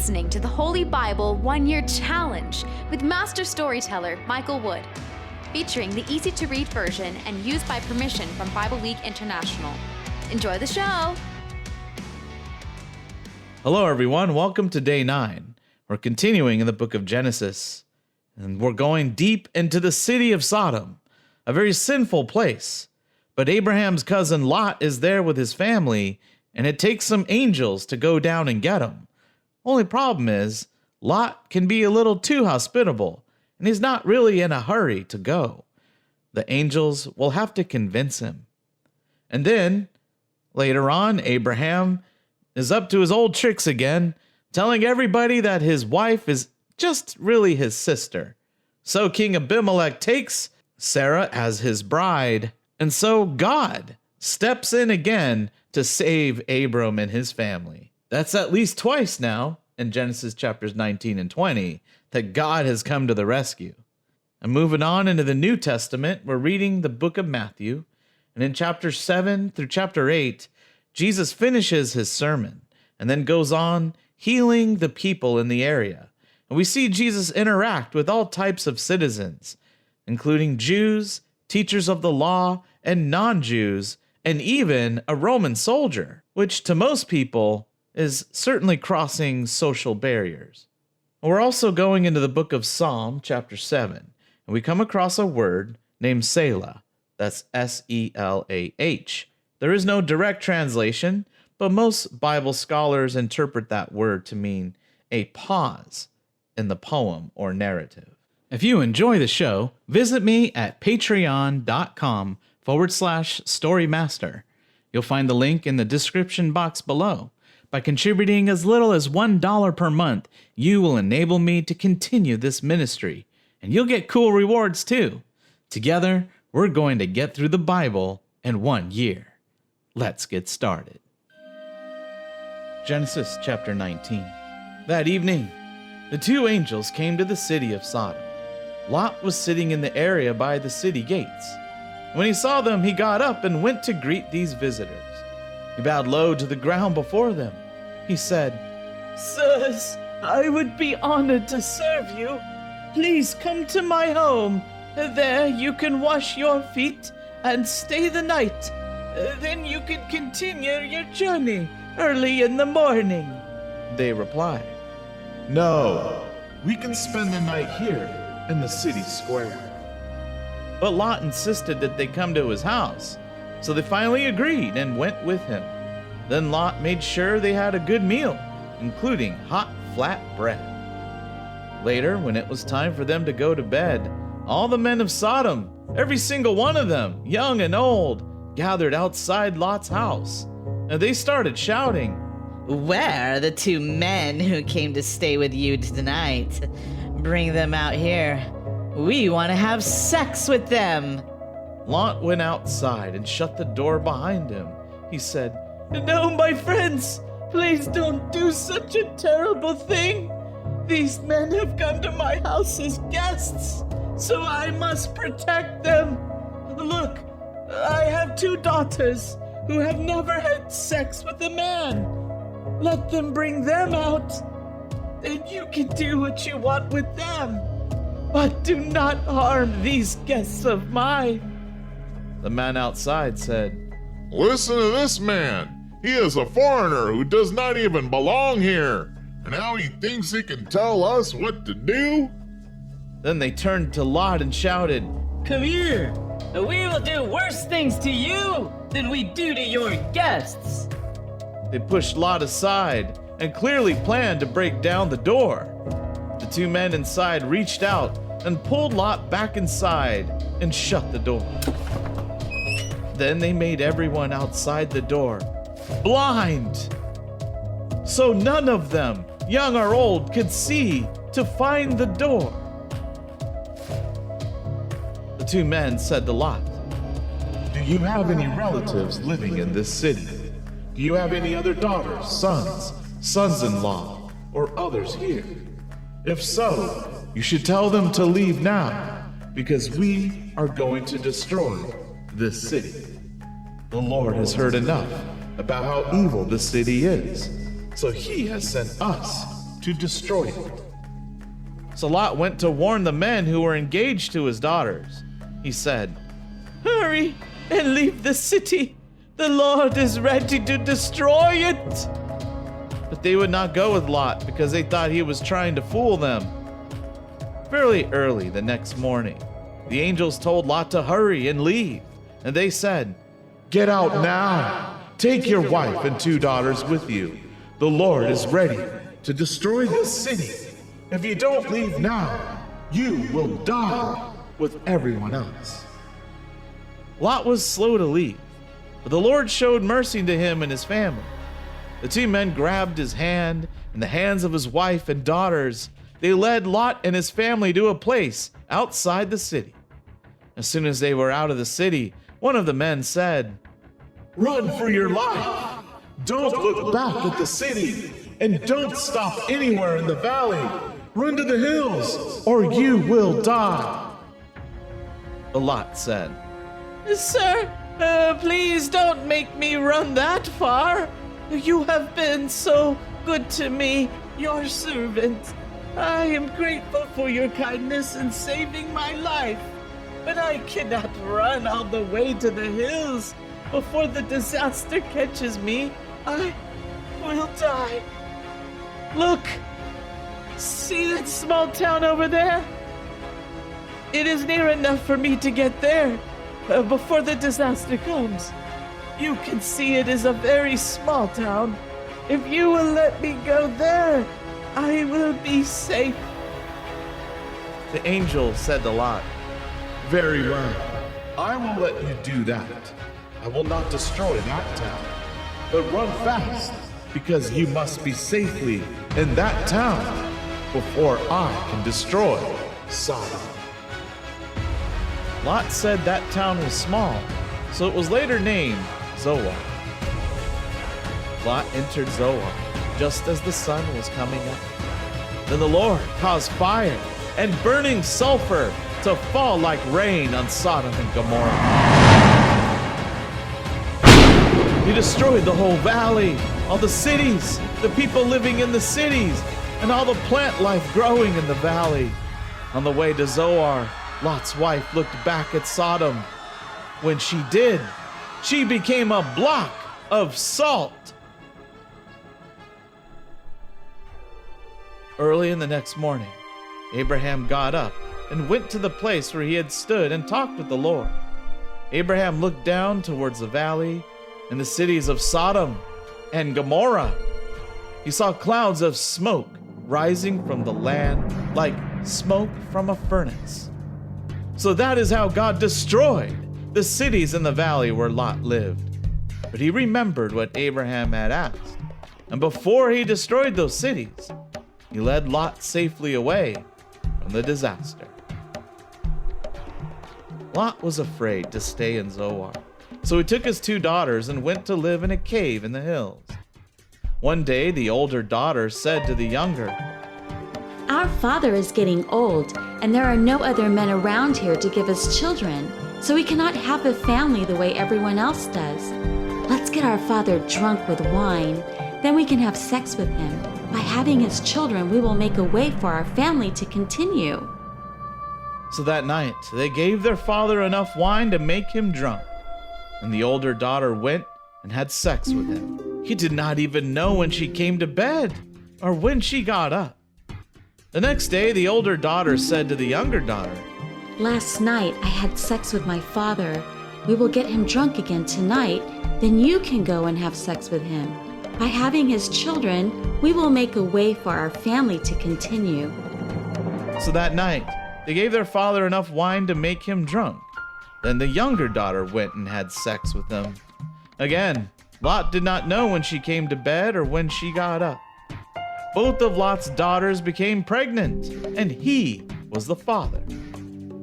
listening to the Holy Bible 1-Year Challenge with Master Storyteller Michael Wood, featuring the easy-to-read version and used by permission from Bible League International. Enjoy the show! Hello, everyone. Welcome to Day 9. We're continuing in the book of Genesis, and we're going deep into the city of Sodom, a very sinful place. But Abraham's cousin Lot is there with his family, and it takes some angels to go down and get him. Only problem is, Lot can be a little too hospitable, and he's not really in a hurry to go. The angels will have to convince him. And then, later on, Abraham is up to his old tricks again, telling everybody that his wife is just really his sister. So King Abimelech takes Sarah as his bride, and so God steps in again to save Abram and his family. That's at least twice now in Genesis chapters 19 and 20 that God has come to the rescue. And moving on into the New Testament, we're reading the book of Matthew, and in chapter 7 through chapter 8, Jesus finishes his sermon and then goes on healing the people in the area. And we see Jesus interact with all types of citizens, including Jews, teachers of the law, and non-Jews, and even a Roman soldier, which to most people is certainly crossing social barriers. We're also going into the book of Psalm, chapter 7, and we come across a word named Selah. That's S-E-L-A-H. There is no direct translation, but most Bible scholars interpret that word to mean a pause in the poem or narrative. If you enjoy the show, visit me at patreon.com/storymaster. You'll find the link in the description box below. By contributing as little as $1 per month, you will enable me to continue this ministry, and you'll get cool rewards too. Together, we're going to get through the Bible in 1 year. Let's get started. Genesis chapter 19. That evening, the two angels came to the city of Sodom. Lot was sitting in the area by the city gates. When he saw them, he got up and went to greet these visitors. He bowed low to the ground before them. He said, "Sirs, I would be honored to serve you. Please come to my home. There you can wash your feet and stay the night. Then you can continue your journey early in the morning." They replied, "No, we can spend the night here in the city square." But Lot insisted that they come to his house, so they finally agreed and went with him. Then Lot made sure they had a good meal, including hot, flat bread. Later, when it was time for them to go to bed, all the men of Sodom, every single one of them, young and old, gathered outside Lot's house, and they started shouting, "Where are the two men who came to stay with you tonight? Bring them out here. We want to have sex with them." Lot went outside and shut the door behind him. He said, "No, my friends, please don't do such a terrible thing. These men have come to my house as guests, so I must protect them. Look, I have 2 daughters who have never had sex with a man. Let them bring them out, and you can do what you want with them. But do not harm these guests of mine." The man outside said, "Listen to this man. He is a foreigner who does not even belong here. And now he thinks he can tell us what to do?" Then they turned to Lot and shouted, "Come here. We will do worse things to you than we do to your guests." They pushed Lot aside and clearly planned to break down the door. The 2 men inside reached out and pulled Lot back inside and shut the door. Then they made everyone outside the door blind, so none of them, young or old, could see to find the door. The 2 men said to Lot, "Do you have any relatives living in this city? Do you have any other daughters, sons, sons-in-law, or others here? If so, you should tell them to leave now, because we are going to destroy this city. The Lord has heard enough about how evil this city is, so he has sent us to destroy it. So Lot went to warn the men who were engaged to his daughters. He said, "Hurry and leave the city. The Lord is ready to destroy it." But they would not go with Lot because they thought he was trying to fool them. Fairly early the next morning, the angels told Lot to hurry and leave, and they said, Get out now. Take your wife and 2 daughters with you. The Lord is ready to destroy this city. If you don't leave now, you will die with everyone else. Lot was slow to leave, but the Lord showed mercy to him and his family. The 2 men grabbed his hand and the hands of his wife and daughters. They led Lot and his family to a place outside the city. As soon as they were out of the city, one of the men said, Run for your life. Don't look back at the city, and don't stop anywhere in the valley. Run to the hills, or you will die. But Lot said, Sir, please don't make me run that far. You have been so good to me, your servant. I am grateful for your kindness in saving my life, but I cannot run all the way to the hills. Before the disaster catches me, I will die. Look, see that small town over there? It is near enough for me to get there before the disaster comes. You can see it is a very small town. If you will let me go there, I will be safe. The angel said to Lot, Very well. I will let you do that. I will not destroy that town. But run fast, because you must be safely in that town before I can destroy Sodom. Lot said that town was small, so it was later named Zoar. Lot entered Zoar just as the sun was coming up. Then the Lord caused fire and burning sulfur to fall like rain on Sodom and Gomorrah. He destroyed the whole valley, all the cities, the people living in the cities, and all the plant life growing in the valley. On the way to Zoar, Lot's wife looked back at Sodom. When she did, she became a block of salt. Early in the next morning, Abraham got up and went to the place where he had stood and talked with the Lord. Abraham looked down towards the valley and the cities of Sodom and Gomorrah. He saw clouds of smoke rising from the land like smoke from a furnace. So that is how God destroyed the cities in the valley where Lot lived. But he remembered what Abraham had asked, and before he destroyed those cities, he led Lot safely away from the disaster. Lot was afraid to stay in Zoar, so he took his 2 daughters and went to live in a cave in the hills. One day, the older daughter said to the younger, Our father is getting old, and there are no other men around here to give us children, so we cannot have a family the way everyone else does. Let's get our father drunk with wine, then we can have sex with him. By having his children, we will make a way for our family to continue. So that night, they gave their father enough wine to make him drunk. And the older daughter went and had sex with him. He did not even know when she came to bed or when she got up. The next day, the older daughter said to the younger daughter, Last night I had sex with my father. We will get him drunk again tonight, then you can go and have sex with him. By having his children, we will make a way for our family to continue. So that night, they gave their father enough wine to make him drunk. Then the younger daughter went and had sex with him. Again, Lot did not know when she came to bed or when she got up. Both of Lot's daughters became pregnant, and he was the father.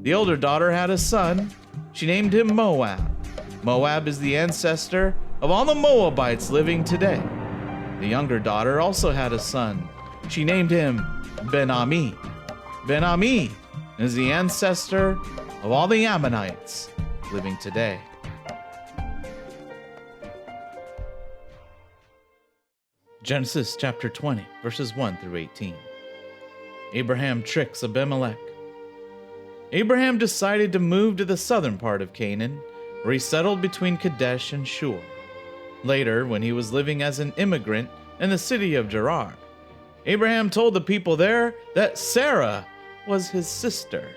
The older daughter had a son. She named him Moab. Moab is the ancestor of all the Moabites living today. The younger daughter also had a son. She named him Ben-Ami. Ben-Ami is the ancestor of all the Ammonites living today. Genesis chapter 20, verses 1 through 18. Abraham tricks Abimelech. Abraham decided to move to the southern part of Canaan, where he settled between Kadesh and Shur. Later, when he was living as an immigrant in the city of Gerar, Abraham told the people there that Sarah was his sister.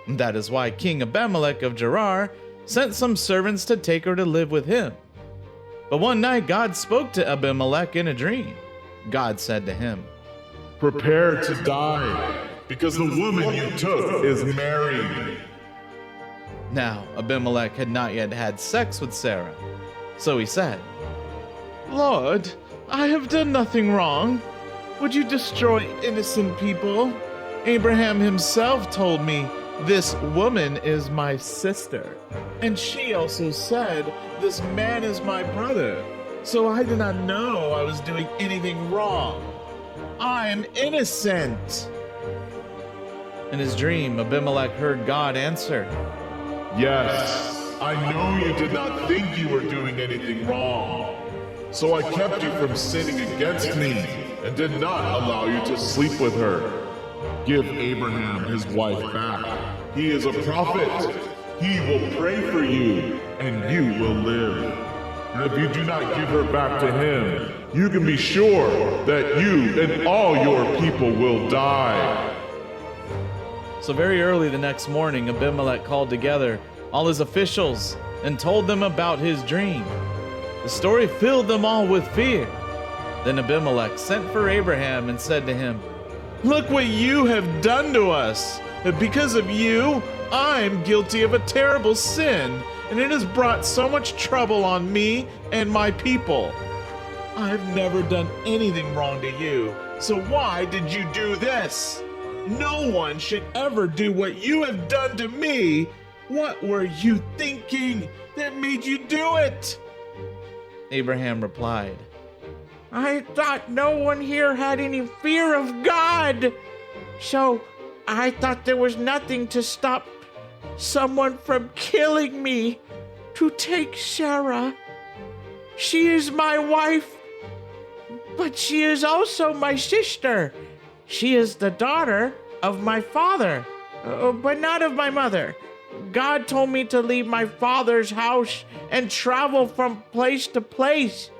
That is why King Abimelech of Gerar sent some servants to take her to live with him. But one night God spoke to Abimelech in a dream. God said to him, Prepare to die, because the woman you took is married. Now Abimelech had not yet had sex with Sarah, so he said, Lord, I have done nothing wrong. Would you destroy innocent people? Abraham himself told me, this woman is my sister. And she also said, this man is my brother. So I did not know I was doing anything wrong. I am innocent. In his dream, Abimelech heard God answer, Yes, I know you did not think you were doing anything wrong. So I kept you from sinning against me and did not allow you to sleep with her. Give Abraham his wife back. He is a prophet. He will pray for you, and you will live. And if you do not give her back to him, you can be sure that you and all your people will die. So very early the next morning, Abimelech called together all his officials and told them about his dream. The story filled them all with fear. Then Abimelech sent for Abraham and said to him, Look what you have done to us. Because of you, I'm guilty of a terrible sin, and it has brought so much trouble on me and my people. I've never done anything wrong to you, so why did you do this? No one should ever do what you have done to me. What were you thinking that made you do it? Abraham replied, I thought no one here had any fear of God. So I thought there was nothing to stop someone from killing me to take Sarah. She is my wife, but she is also my sister. She is the daughter of my father, but not of my mother. God told me to leave my father's house and travel from place to place.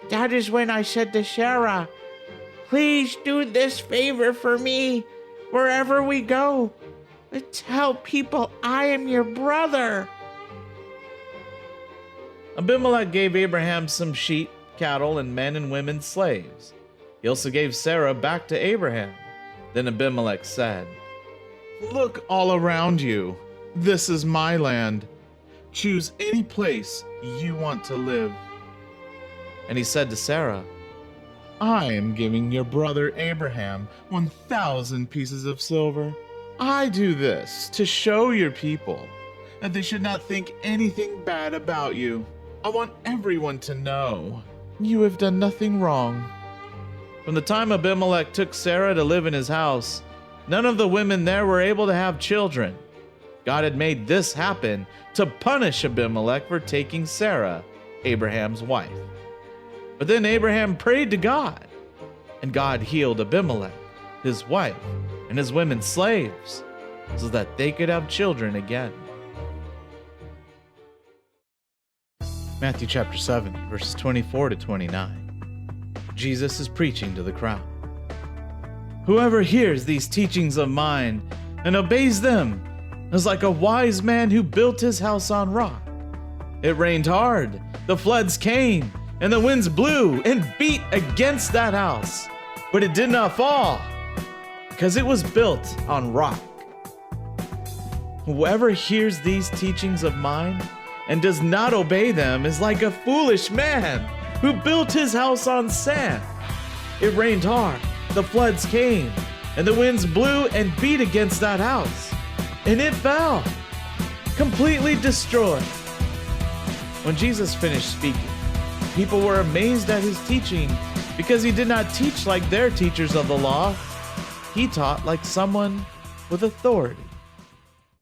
That is when I said to Sarah, Please do this favor for me. Wherever we go, tell people I am your brother. Abimelech gave Abraham some sheep, cattle, and men and women slaves. He also gave Sarah back to Abraham. Then Abimelech said, Look all around you. This is my land. Choose any place you want to live. And he said to Sarah, I am giving your brother Abraham 1,000 pieces of silver. I do this to show your people that they should not think anything bad about you. I want everyone to know you have done nothing wrong. From the time Abimelech took Sarah to live in his house, none of the women there were able to have children. God had made this happen to punish Abimelech for taking Sarah, Abraham's wife. But then Abraham prayed to God, and God healed Abimelech, his wife, and his women slaves, so that they could have children again. Matthew chapter 7, verses 24 to 29. Jesus is preaching to the crowd. Whoever hears these teachings of mine and obeys them is like a wise man who built his house on rock. It rained hard, the floods came, and the winds blew and beat against that house, but it did not fall, because it was built on rock. Whoever hears these teachings of mine and does not obey them is like a foolish man who built his house on sand. It rained hard, the floods came, and the winds blew and beat against that house, and it fell, completely destroyed. When Jesus finished speaking, people were amazed at his teaching because he did not teach like their teachers of the law. He taught like someone with authority.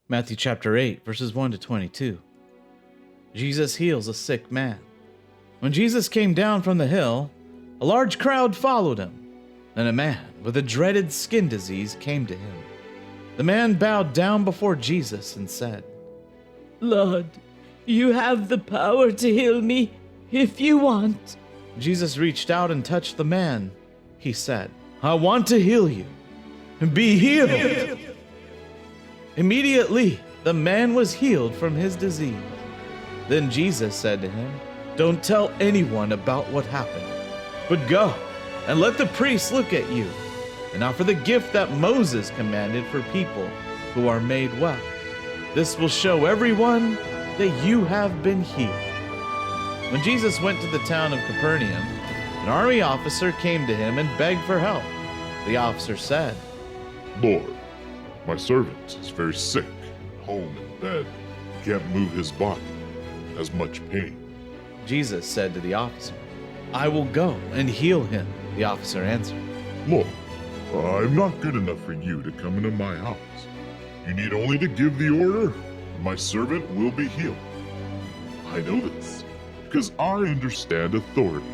Matthew chapter 8, verses 1 to 22. Jesus heals a sick man. When Jesus came down from the hill, A large crowd followed him, and a man with a dreaded skin disease came to him. The man bowed down before Jesus and said, Lord, you have the power to heal me if you want. Jesus reached out and touched the man. He said, I want to heal you. Be healed. Immediately, the man was healed from his disease. Then Jesus said to him, Don't tell anyone about what happened, but go and let the priests look at you and offer the gift that Moses commanded for people who are made well. This will show everyone that you have been healed. When Jesus went to the town of Capernaum, an army officer came to him and begged for help. The officer said, Lord, my servant is very sick, at home in bed. Can't move his body, has much pain. Jesus said to the officer, I will go and heal him. The officer answered, Lord, I'm not good enough for you to come into my house. You need only to give the order, and my servant will be healed. I know this, because I understand authority.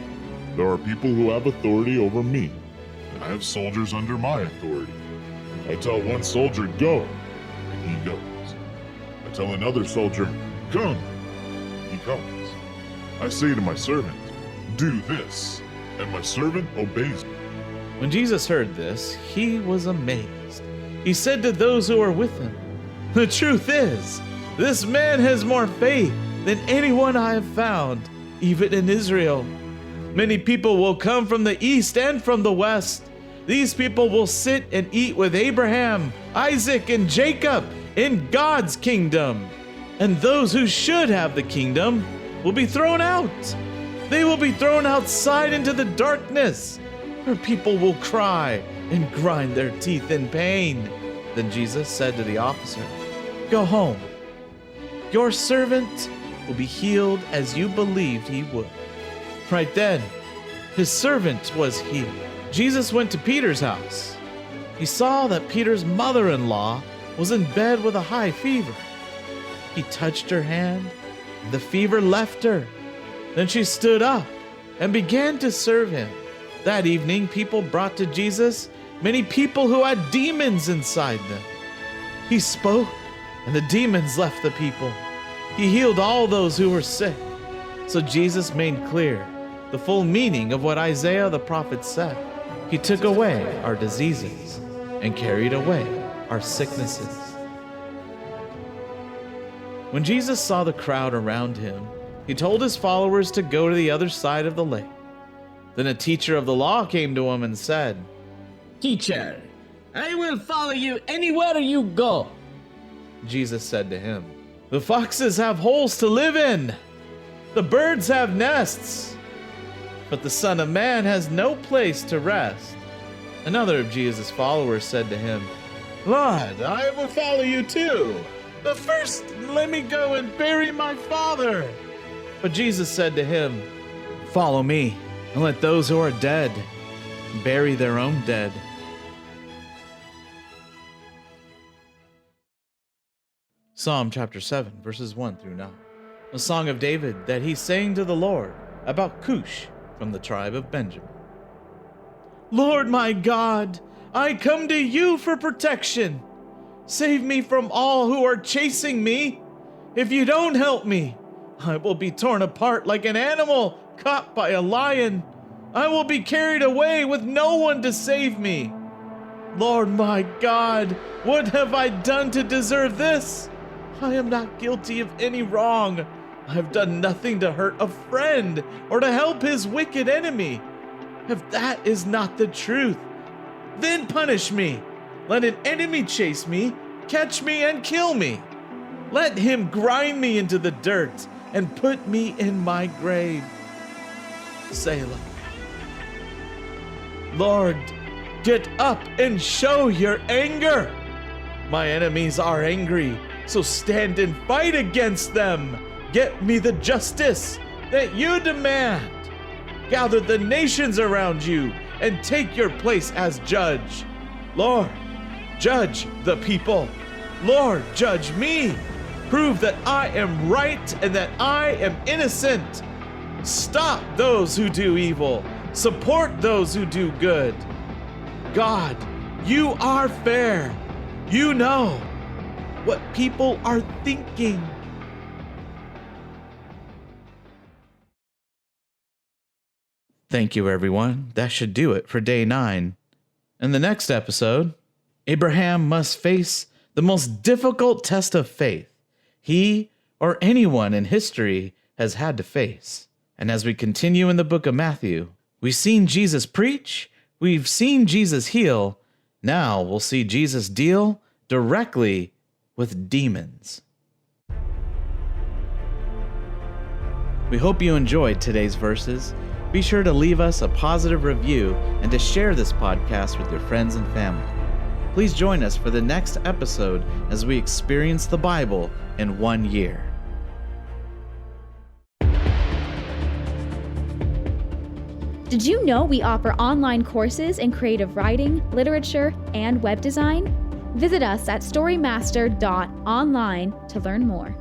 There are people who have authority over me, and I have soldiers under my authority. I tell one soldier, go, and he goes. I tell another soldier, come, and he comes. I say to my servant, do this, and my servant obeys me. When Jesus heard this, he was amazed. He said to those who were with him, The truth is, this man has more faith than anyone I have found, even in Israel. Many people will come from the east and from the west. These people will sit and eat with Abraham, Isaac, and Jacob in God's kingdom. And those who should have the kingdom will be thrown out. They will be thrown outside into the darkness, where people will cry and grind their teeth in pain. Then Jesus said to the officer, Go home. Your servant will be healed as you believed he would. Right then, his servant was healed. Jesus went to Peter's house. He saw that Peter's mother-in-law was in bed with a high fever. He touched her hand, and the fever left her. Then she stood up and began to serve him. That evening, people brought to Jesus many people who had demons inside them. He spoke, and the demons left the people. He healed all those who were sick. So Jesus made clear the full meaning of what Isaiah the prophet said. He took away our diseases and carried away our sicknesses. When Jesus saw the crowd around him, he told his followers to go to the other side of the lake. Then a teacher of the law came to him and said, Teacher, I will follow you anywhere you go. Jesus said to him, The foxes have holes to live in. The birds have nests, but the Son of Man has no place to rest. Another of Jesus' followers said to him, Lord, I will follow you too, but first let me go and bury my father. But Jesus said to him, Follow me, and let those who are dead bury their own dead. Psalm chapter 7, verses 1 through 9. A song of David that he sang to the Lord about Cush from the tribe of Benjamin. Lord my God, I come to you for protection. Save me from all who are chasing me. If you don't help me, I will be torn apart like an animal caught by a lion. I will be carried away with no one to save me. Lord my God, what have I done to deserve this? I am not guilty of any wrong. I have done nothing to hurt a friend or to help his wicked enemy. If that is not the truth, then punish me. Let an enemy chase me, catch me, and kill me. Let him grind me into the dirt and put me in my grave. Selah. Lord, get up and show your anger. My enemies are angry, so stand and fight against them. Get me the justice that you demand. Gather the nations around you and take your place as judge. Lord, judge the people. Lord, judge me. Prove that I am right and that I am innocent. Stop those who do evil. Support those who do good. God, you are fair. You know what people are thinking. Thank you, everyone. That should do it for day 9. In the next episode, Abraham must face the most difficult test of faith he or anyone in history has had to face. And as we continue in the book of Matthew, we've seen Jesus preach, we've seen Jesus heal, now we'll see Jesus deal directly with demons. We hope you enjoyed today's verses. Be sure to leave us a positive review and to share this podcast with your friends and family. Please join us for the next episode as we experience the Bible in 1 year. Did you know we offer online courses in creative writing, literature, and web design? Visit us at storymaster.online to learn more.